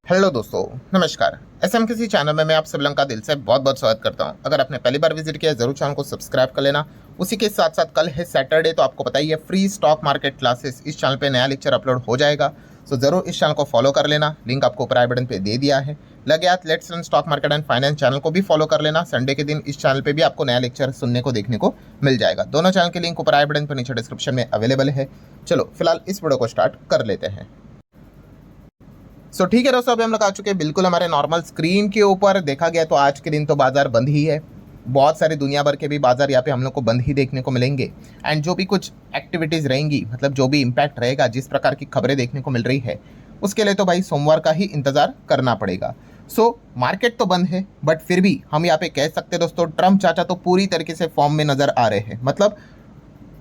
Hello दोस्तों, नमस्कार। SM किसी चैनल में मैं आप सब लोगों का दिल से बहुत बहुत स्वागत करता हूं। अगर आपने पहली बार विजिट किया है जरूर चैनल को सब्सक्राइब कर लेना। उसी के साथ साथ कल है सैटरडे, तो आपको पता ही है फ्री स्टॉक मार्केट क्लासेस इस चैनल पे नया लेक्चर अपलोड हो जाएगा। सो जरूर इस चैनल को फॉलो कर लेना, लिंक आपको ऊपर आई बटन पे दे दिया है। लगे हाथ let's learn stock market and finance channel को भी फॉलो कर लेना। संडे के दिन इस चैनल पे भी आपको नया लेक्चर सुनने को देखने को मिल जाएगा। दोनों चैनल के लिंक ऊपर आई बटन पर नीचे डिस्क्रिप्शन में अवेलेबल है। चलो फिलहाल इस वीडियो को स्टार्ट कर लेते हैं। ठीक है दोस्तों, अभी हम लोग आ चुके हैं बिल्कुल हमारे नॉर्मल स्क्रीन के ऊपर। देखा गया तो आज के दिन तो बाजार बंद ही है। बहुत सारे दुनिया भर के भी बाजार यहाँ पे हम लोग को बंद ही देखने को मिलेंगे। एंड जो भी कुछ एक्टिविटीज़ रहेंगी, मतलब जो भी इम्पैक्ट रहेगा, जिस प्रकार की खबरें देखने को मिल रही है, उसके लिए तो भाई सोमवार का ही इंतज़ार करना पड़ेगा। मार्केट तो बंद है, बट फिर भी हम यहाँ पे कह सकते हैं दोस्तों, ट्रम्प चाचा तो पूरी तरीके से फॉर्म में नज़र आ रहे हैं। मतलब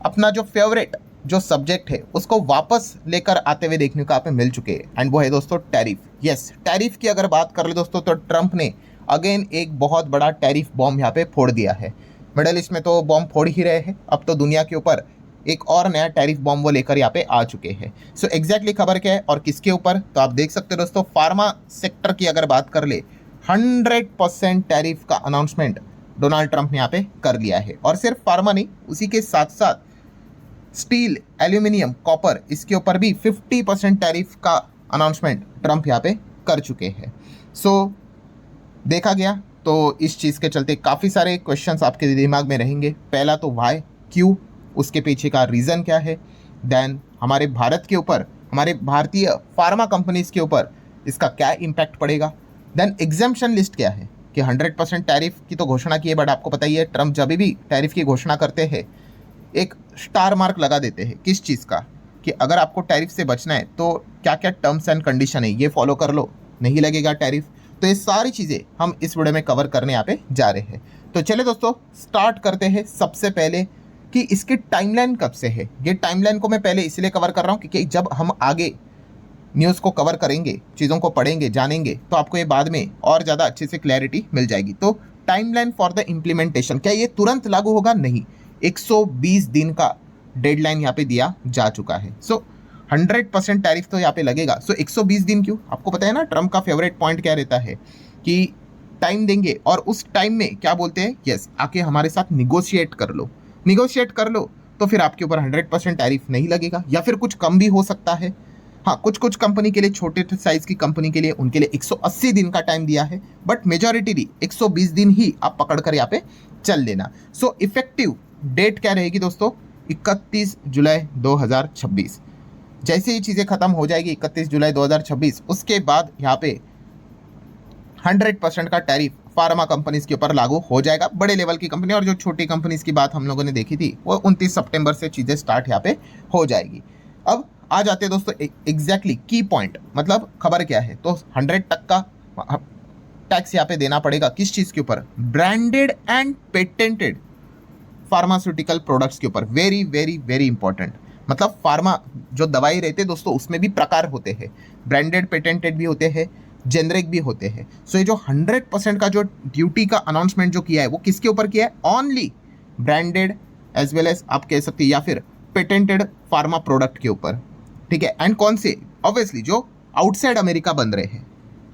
अपना जो फेवरेट जो सब्जेक्ट है उसको वापस लेकर आते हुए देखने को आप मिल चुके हैं। एंड वो है दोस्तों टैरिफ। यस, टैरिफ की अगर बात कर ले दोस्तों, तो ट्रंप ने अगेन एक बहुत बड़ा टैरिफ बॉम्ब यहाँ पे फोड़ दिया है। मिडल ईस्ट में तो बॉम्ब फोड़ ही रहे हैं, अब तो दुनिया के ऊपर एक और नया टैरिफ बॉम्ब वो लेकर यहाँ पे आ चुके हैं। एग्जैक्टली खबर क्या है और किसके ऊपर, तो आप देख सकते हो दोस्तों, फार्मा सेक्टर की अगर बात कर ले, 100% टैरिफ का अनाउंसमेंट डोनाल्ड ट्रंप ने यहाँ पे कर लिया है। और सिर्फ फार्मा नहीं, उसी के साथ साथ स्टील, एल्यूमिनियम, कॉपर, इसके ऊपर भी 50% टैरिफ का अनाउंसमेंट ट्रंप यहाँ पे कर चुके हैं। देखा गया तो इस चीज़ के चलते काफ़ी सारे क्वेश्चंस आपके दिमाग में रहेंगे। पहला तो वाई, क्यों, उसके पीछे का रीज़न क्या है। देन हमारे भारत के ऊपर, हमारे भारतीय फार्मा कंपनीज के ऊपर इसका क्या इम्पैक्ट पड़ेगा। देन एग्जेम्पशन लिस्ट क्या है कि 100% टैरिफ की तो घोषणा की है, बट आपको पता ही है ट्रंप जब भी टैरिफ की घोषणा करते हैं एक स्टार मार्क लगा देते हैं। किस चीज़ का, कि अगर आपको टैरिफ से बचना है तो क्या क्या टर्म्स एंड कंडीशन है ये फॉलो कर लो, नहीं लगेगा टैरिफ। तो ये सारी चीज़ें हम इस वीडियो में कवर करने यहाँ पे जा रहे हैं। तो चलिए दोस्तों स्टार्ट करते हैं। सबसे पहले कि इसकी टाइमलाइन कब से है। ये टाइमलाइन को मैं पहले इसलिए कवर कर रहा हूँ क्योंकि जब हम आगे न्यूज़ को कवर करेंगे, चीज़ों को पढ़ेंगे, जानेंगे, तो आपको ये बाद में और ज़्यादा अच्छे से क्लैरिटी मिल जाएगी। तो टाइमलाइन फॉर द इम्प्लीमेंटेशन, क्या ये तुरंत लागू होगा? नहीं, 120 दिन का डेडलाइन यहाँ पे दिया जा चुका है। 100% टैरिफ तो यहाँ पे लगेगा। 120 दिन क्यों? आपको पता है ना ट्रंप का फेवरेट पॉइंट क्या रहता है कि टाइम देंगे और उस टाइम में क्या बोलते हैं, यस, आके हमारे साथ निगोशिएट कर लो। निगोशिएट कर लो तो फिर आपके ऊपर 100% टैरिफ नहीं लगेगा, या फिर कुछ कम भी हो सकता है। हाँ, कुछ कुछ कंपनी के लिए, छोटे साइज की कंपनी के लिए, उनके लिए 180 दिन का टाइम दिया है, बट मेजॉरिटी 120 दिन ही आप पकड़ कर यहाँ पे चल लेना। इफेक्टिव डेट क्या रहेगी दोस्तों? 31 जुलाई 2026। जैसे ही चीज़ें ख़त्म हो जाएगी 31 जुलाई 2026, उसके बाद यहाँ पे 100% का टैरिफ फार्मा कंपनीज के ऊपर लागू हो जाएगा। बड़े लेवल की कंपनी और जो छोटी कंपनीज की बात हम लोगों ने देखी थी, वो 29 सितंबर से चीज़ें स्टार्ट यहाँ पे हो जाएगी। अब आ जाते हैं दोस्तों एग्जैक्टली की पॉइंट, मतलब खबर क्या है। तो 100% का टैक्स यहाँ पे देना पड़ेगा। किस चीज़ के ऊपर? Branded and patented pharmaceutical products के ऊपर। Very very very important. मतलब फार्मा जो दवाई रहते हैं दोस्तों, उसमें भी प्रकार होते हैं, ब्रांडेड पेटेंटेड भी होते हैं, जेनरिक भी होते हैं। ये जो 100% का जो ड्यूटी का अनाउंसमेंट जो किया है, वो किसके ऊपर किया है? Only branded as well as आप कह सकते हैं, या फिर पेटेंटेड फार्मा प्रोडक्ट के ऊपर। ठीक है। एंड कौन से? ऑब्वियसली जो आउटसाइड अमेरिका बन रहे हैं,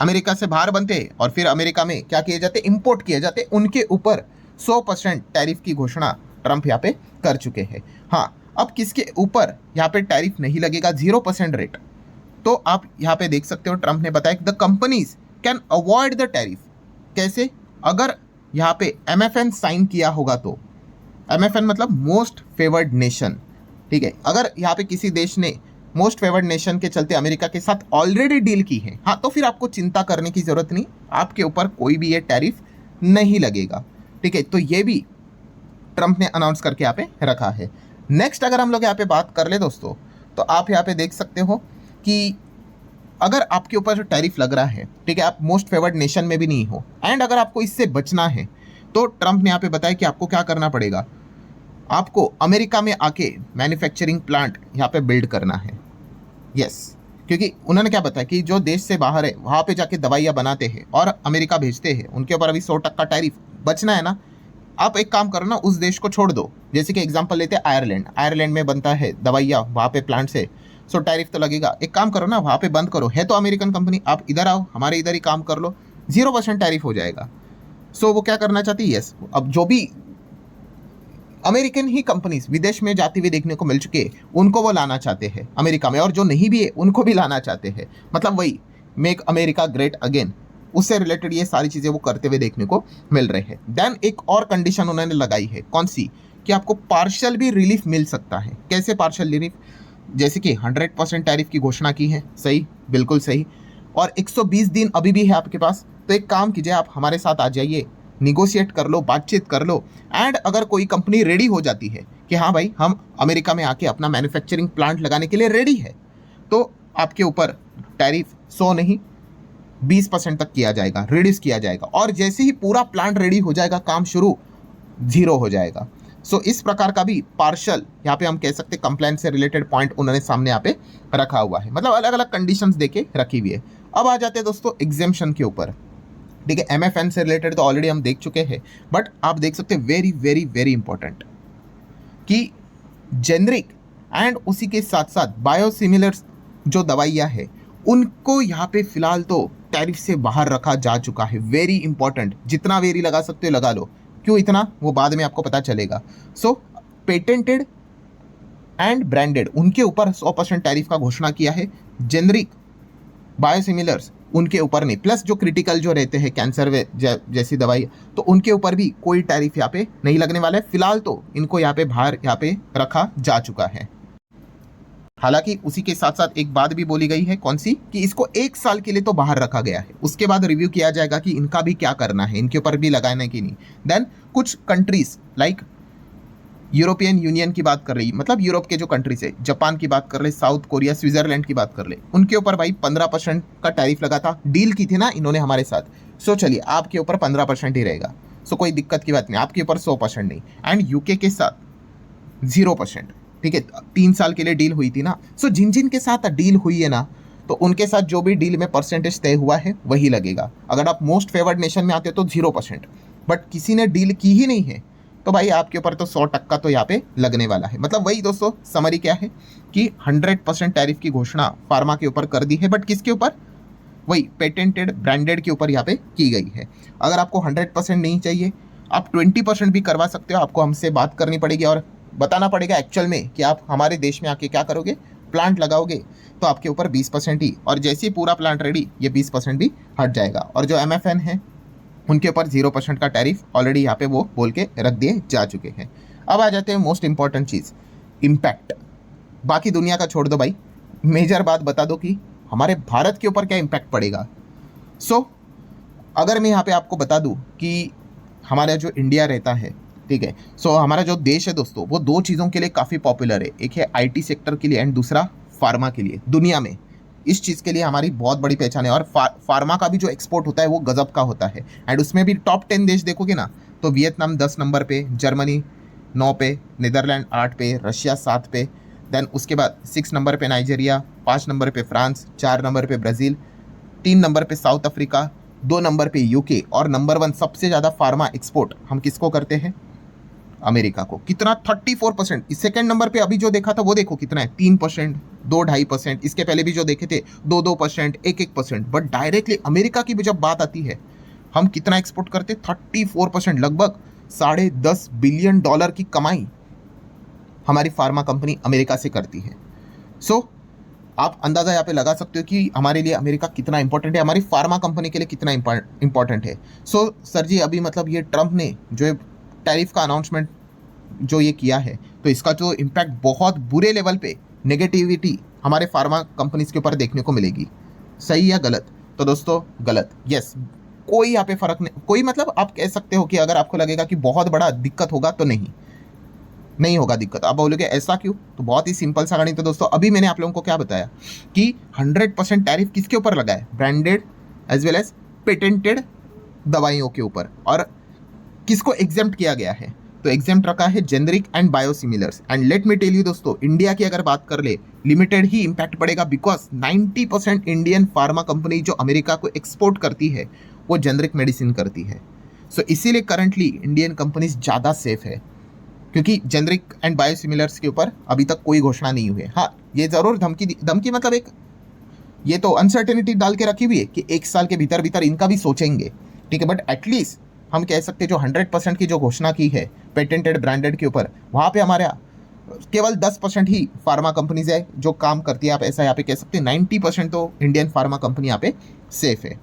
अमेरिका से बाहर बनते हैं और फिर अमेरिका में क्या किए जाते, इंपोर्ट किए जाते, उनके ऊपर 100% टैरिफ की घोषणा ट्रंप यहाँ पे कर चुके हैं। हाँ, अब किसके ऊपर यहाँ पे टैरिफ नहीं लगेगा? 0% रेट। तो आप यहाँ पे देख सकते हो ट्रंप ने बताया the companies can avoid the tariff. कैसे? अगर यहाँ पे MFN साइन किया होगा तो, MFN मतलब मोस्ट फेवर्ड नेशन। ठीक है, अगर यहाँ पे किसी देश ने मोस्ट फेवर्ड नेशन के चलते अमेरिका के साथ ऑलरेडी डील की है, हाँ, तो फिर आपको चिंता करने की जरूरत नहीं, आपके ऊपर कोई भी ये टैरिफ नहीं लगेगा। ठीक है, तो ये भी ट्रंप ने अनाउंस करके यहाँ पे रखा है। नेक्स्ट अगर हम लोग यहाँ पे बात कर ले दोस्तों, तो आप यहाँ पे देख सकते हो कि अगर आपके ऊपर जो टैरिफ लग रहा है, ठीक है, आप मोस्ट फेवर्ड नेशन में भी नहीं हो, एंड अगर आपको इससे बचना है, तो ट्रंप ने यहाँ पे बताया कि आपको क्या करना पड़ेगा। आपको अमेरिका में आके मैन्युफैक्चरिंग प्लांट यहाँ पे बिल्ड करना है। यस, क्योंकि उन्होंने क्या बताया कि जो देश से बाहर है वहाँ पे जाके दवाइयाँ बनाते हैं और अमेरिका भेजते हैं, उनके ऊपर अभी 100% टैरिफ बचना है ना। आप एक काम करो ना, उस देश को छोड़ दो। जैसे कि एग्जांपल लेते हैं आयरलैंड। आयरलैंड में बनता है दवाइयाँ, वहाँ पे प्लांट्स है, सो टैरिफ तो लगेगा। एक काम करो ना, वहाँ पे बंद करो, है तो अमेरिकन कंपनी, आप इधर आओ, हमारे इधर ही काम कर लो, 0% टैरिफ हो जाएगा। सो वो क्या करना चाहती है, यस, अब जो भी अमेरिकन ही कंपनीज विदेश में जाती हुई देखने को मिल चुके हैं, उनको वो लाना चाहते हैं अमेरिका में, और जो नहीं भी है उनको भी लाना चाहते हैं। मतलब वही मेक अमेरिका ग्रेट अगेन, उससे रिलेटेड ये सारी चीज़ें वो करते हुए देखने को मिल रहे हैं। देन एक और कंडीशन उन्होंने लगाई है, कौन सी, कि आपको पार्शियल भी रिलीफ मिल सकता है। कैसे पार्शियल रिलीफ, जैसे कि 100% टैरिफ की घोषणा की है, सही, बिल्कुल सही, और 120 दिन अभी भी है आपके पास। तो एक काम कीजिए, आप हमारे साथ आ जाइए, निगोशिएट कर लो, बातचीत कर लो, एंड अगर कोई कंपनी रेडी हो जाती है कि हाँ भाई हम अमेरिका में आके अपना मैन्युफैक्चरिंग प्लांट लगाने के लिए रेडी है, तो आपके ऊपर टैरिफ 100 नहीं 20% तक किया जाएगा, रिड्यूस किया जाएगा, और जैसे ही पूरा प्लांट रेडी हो जाएगा, काम शुरू, 0 हो जाएगा। सो इस प्रकार का भी पार्शल यहाँ पे हम कह सकते हैं कंप्लायंस से रिलेटेड पॉइंट उन्होंने सामने यहाँ पे रखा हुआ है, मतलब अलग अलग कंडीशंस देके रखी हुई है। अब आ जाते हैं दोस्तों एग्जेम्पशन के ऊपर, ठीक है। एमएफएन से रिलेटेड तो ऑलरेडी हम देख चुके हैं, बट आप देख सकते हैं वेरी वेरी वेरी इंपॉर्टेंट कि जेनरिक एंड उसी के साथ साथ बायोसिमिलर्स जो दवाइयाँ है, उनको यहाँ पे फिलहाल तो टैरिफ से बाहर रखा जा चुका है। वेरी इंपॉर्टेंट, जितना वेरी लगा सकते हो लगा लो, क्यों इतना, वो बाद में आपको पता चलेगा। सो पेटेंटेड एंड ब्रांडेड उनके ऊपर 100% टैरिफ का घोषणा किया है, जेनरिक बायोसिमिलर्स उनके ऊपर नहीं, प्लस जो क्रिटिकल जो रहते हैं कैंसर जैसी दवाई, तो उनके ऊपर भी कोई टैरिफ यहाँ पे नहीं लगने वाला है। फिलहाल तो इनको यहाँ पे बाहर यहाँ पे रखा जा चुका है। हालांकि उसी के साथ साथ एक बात भी बोली गई है, कौन सी, कि इसको 1 साल के लिए तो बाहर रखा गया है, उसके बाद रिव्यू किया जाएगा कि इनका भी क्या करना है, इनके ऊपर भी लगाना है कि नहीं। देन कुछ कंट्रीज लाइक यूरोपियन यूनियन की बात कर रही, मतलब यूरोप के जो कंट्रीज है, जापान की बात कर ले, साउथ कोरिया, स्विट्जरलैंड की बात कर ले, उनके ऊपर भाई 15% का टैरिफ लगा था, डील की थी ना इन्होंने हमारे साथ। सो चलिए आपके ऊपर 15% ही रहेगा, सो कोई दिक्कत की बात नहीं, आपके ऊपर 100% नहीं। एंड यूके के साथ 0%, ठीक है, 3 साल के लिए डील हुई थी ना। सो जिन जिन के साथ डील हुई है ना, तो उनके साथ जो भी डील में परसेंटेज तय हुआ है वही लगेगा। अगर आप मोस्ट फेवर्ड नेशन में आते हो तो 0%, बट किसी ने डील की ही नहीं है तो भाई आपके ऊपर तो 100% तो यहाँ पे लगने वाला है। मतलब वही दोस्तों समरी क्या है कि 100% टैरिफ की घोषणा फार्मा के ऊपर कर दी है, बट किसके ऊपर, वही पेटेंटेड ब्रांडेड के ऊपर यहाँ पे की गई है। अगर आपको 100% नहीं चाहिए, आप 20% भी करवा सकते हो, आपको हमसे बात करनी पड़ेगी और बताना पड़ेगा एक्चुअल में कि आप हमारे देश में आके क्या करोगे, प्लांट लगाओगे, तो आपके ऊपर 20% ही, और जैसे ही पूरा प्लांट रेडी ये 20% भी हट जाएगा। और जो एमएफएन है उनके ऊपर 0% का टैरिफ ऑलरेडी यहाँ पे वो बोल के रख दिए जा चुके हैं। अब आ जाते हैं मोस्ट इंपॉर्टेंट चीज़, इम्पैक्ट। बाकी दुनिया का छोड़ दो भाई, मेजर बात बता दो कि हमारे भारत के ऊपर क्या इम्पैक्ट पड़ेगा। सो अगर मैं यहाँ पे आपको बता दूँ कि हमारा जो इंडिया रहता है, ठीक है, सो हमारा जो देश है दोस्तों, वो 2 चीज़ों के लिए काफ़ी पॉपुलर है, एक है आईटी सेक्टर के लिए एंड दूसरा फार्मा के लिए। दुनिया में इस चीज़ के लिए हमारी बहुत बड़ी पहचान है, और फार्मा का भी जो एक्सपोर्ट होता है वो गजब का होता है। एंड उसमें भी टॉप 10 देश देखोगे ना, तो वियतनाम 10 नंबर पे, जर्मनी 9 पे, नीदरलैंड 8 पे, रशिया 7 पे, देन उसके बाद 6 नंबर पे नाइजीरिया, 5 नंबर पे फ्रांस, 4 नंबर पे ब्राज़ील, 3 नंबर पे साउथ अफ्रीका, 2 नंबर पे यूके, और नंबर 1 सबसे ज़्यादा फार्मा एक्सपोर्ट हम किसको करते हैं, अमेरिका को। कितना, 34%। इस सेकेंड नंबर पे अभी जो देखा था वो देखो कितना है, 3%, 2-2.5%। इसके पहले भी जो देखे थे 2-2%, 1-1%। बट डायरेक्टली अमेरिका की भी जब बात आती है, हम कितना एक्सपोर्ट करते, 34%, लगभग $10.5 बिलियन की कमाई हमारी फार्मा कंपनी अमेरिका से करती है। सो आप अंदाज़ा यहाँ पे लगा सकते हो कि हमारे लिए अमेरिका कितना इंपॉर्टेंट है, हमारी फार्मा कंपनी के लिए कितना इंपॉर्टेंट है। सो सर जी अभी मतलब ये ट्रंप ने जो टैरिफ का अनाउंसमेंट जो ये किया है, तो इसका जो इम्पैक्ट बहुत बुरे लेवल पे नेगेटिविटी हमारे फार्मा कंपनीज के ऊपर देखने को मिलेगी। सही या गलत, तो दोस्तों गलत, यस, कोई यहाँ पे फर्क नहीं, कोई मतलब आप कह सकते हो कि अगर आपको लगेगा कि बहुत बड़ा दिक्कत होगा तो नहीं होगा दिक्कत। आप बोलोगे ऐसा क्यों, तो बहुत ही सिंपल सा गणित है दोस्तों। अभी मैंने आप लोगों को क्या बताया कि 100% टैरिफ किसके ऊपर लगा है, branded as well as patented दवाइयों के ऊपर, और किसको एग्जेम्प्ट किया गया है, तो एग्जेम्प्ट रखा है generic and biosimilars. And let me tell you दोस्तों, इंडिया की अगर बात कर ले, लिमिटेड ही इंपैक्ट पड़ेगा, बिकॉज 90% इंडियन फार्मा कंपनी जो अमेरिका को एक्सपोर्ट करती है वो जेनरिक मेडिसिन करती है। सो इसीलिए करंटली इंडियन कंपनीज ज़्यादा सेफ है। क्योंकि जेनरिक एंड बायोसिमिलर्स के ऊपर अभी तक कोई घोषणा नहीं हुई है। हाँ, ये ज़रूर धमकी मतलब एक ये तो अनसर्टेनिटी डाल के रखी हुई है कि 1 साल के भीतर भीतर इनका भी सोचेंगे, ठीक है। बट एटलीस्ट हम कह सकते हैं जो 100% की जो घोषणा की है पेटेंटेड ब्रांडेड के ऊपर, वहाँ पे हमारा केवल 10% ही फार्मा कंपनीज है जो काम करती है। आप ऐसा यहाँ पे कह सकते हैं 90% तो इंडियन फार्मा कंपनी यहाँ पे सेफ है।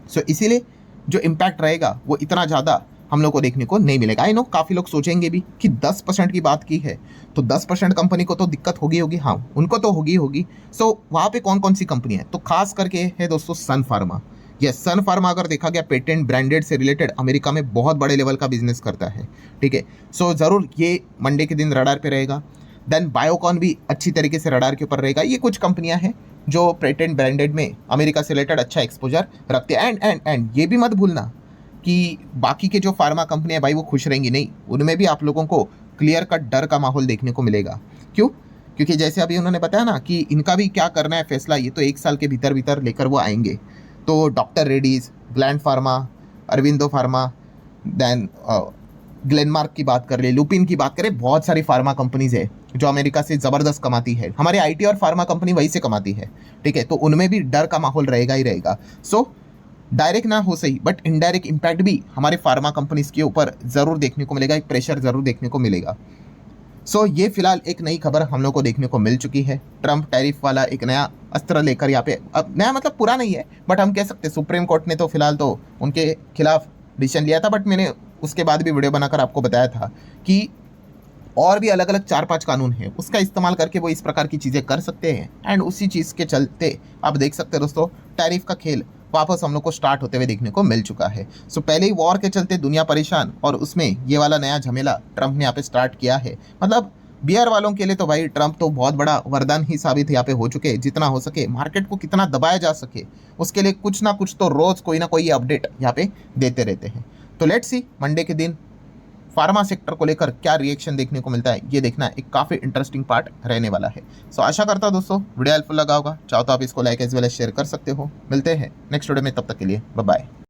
सो इसीलिए जो इम्पैक्ट रहेगा वो इतना ज़्यादा हम लोग को देखने को नहीं मिलेगा। आई नो काफ़ी लोग सोचेंगे भी कि 10% की बात की है तो 10% कंपनी को तो दिक्कत होगी, हाँ उनको तो होगी। सो वहाँ पे कौन कौन सी कंपनी है, तो खास करके है दोस्तों सन फार्मा। यस, सन फार्मा अगर देखा गया पेटेंट ब्रांडेड से रिलेटेड अमेरिका में बहुत बड़े लेवल का बिजनेस करता है, ठीक है। सो ज़रूर ये मंडे के दिन रडार पे रहेगा। देन बायोकॉन भी अच्छी तरीके से रडार के ऊपर रहेगा। ये कुछ कंपनियां हैं जो पेटेंट ब्रांडेड में अमेरिका से रिलेटेड अच्छा एक्सपोजर रखते हैं। एंड ये भी मत भूलना कि बाकी के जो फार्मा कंपनियां भाई वो खुश रहेंगी नहीं, उनमें भी आप लोगों को क्लियर कट डर का माहौल देखने को मिलेगा। क्यों? क्योंकि जैसे अभी उन्होंने बताया ना कि इनका भी क्या करना है फैसला, ये तो 1 साल के भीतर भीतर लेकर वो आएंगे। तो doctor Reddy's, Gland pharma, Aurobindo pharma, then Glenmark की बात कर ले, लुपिन की बात करें, बहुत सारी फार्मा कंपनीज है जो अमेरिका से ज़बरदस्त कमाती है। हमारे आईटी और फार्मा कंपनी वहीं से कमाती है, ठीक है। तो उनमें भी डर का माहौल रहेगा ही रहेगा। सो डायरेक्ट ना हो सही बट इनडायरेक्ट इम्पैक्ट भी हमारे फार्मा कंपनीज के ऊपर ज़रूर देखने को मिलेगा, एक प्रेशर ज़रूर देखने को मिलेगा। सो ये फिलहाल एक नई खबर हम लोग को देखने को मिल चुकी है। ट्रंप टैरिफ वाला एक नया अस्त्र लेकर यहाँ पे, अब नया मतलब पूरा नहीं है बट हम कह सकते हैं सुप्रीम कोर्ट ने तो फिलहाल तो उनके खिलाफ डिसीजन लिया था। बट मैंने उसके बाद भी वीडियो बनाकर आपको बताया था कि और भी अलग अलग 4-5 कानून हैं, उसका इस्तेमाल करके वो इस प्रकार की चीज़ें कर सकते हैं। एंड उसी चीज़ के चलते आप देख सकते हैं दोस्तों टैरिफ का खेल वापस हम लोग को स्टार्ट होते हुए देखने को मिल चुका है। सो पहले ही वॉर के चलते दुनिया परेशान और उसमें ये वाला नया झमेला ट्रंप ने यहाँ पे स्टार्ट किया है। मतलब बियर वालों के लिए तो भाई ट्रंप तो बहुत बड़ा वरदान ही साबित यहाँ पे हो चुके हैं। जितना हो सके मार्केट को कितना दबाया जा सके उसके लिए कुछ ना कुछ तो रोज़ कोई ना कोई अपडेट यहाँ पे देते रहते हैं। तो लेट्स सी मंडे के दिन फार्मा सेक्टर को लेकर क्या रिएक्शन देखने को मिलता है, ये देखना एक काफ़ी इंटरेस्टिंग पार्ट रहने वाला है। सो आशा करता हूं दोस्तों वीडियो हेल्पफुल लगा होगा। चाहो तो आप इसको like as well as share कर सकते हो। मिलते हैं नेक्स्ट वीडियो में, तब तक के लिए बाय बाय।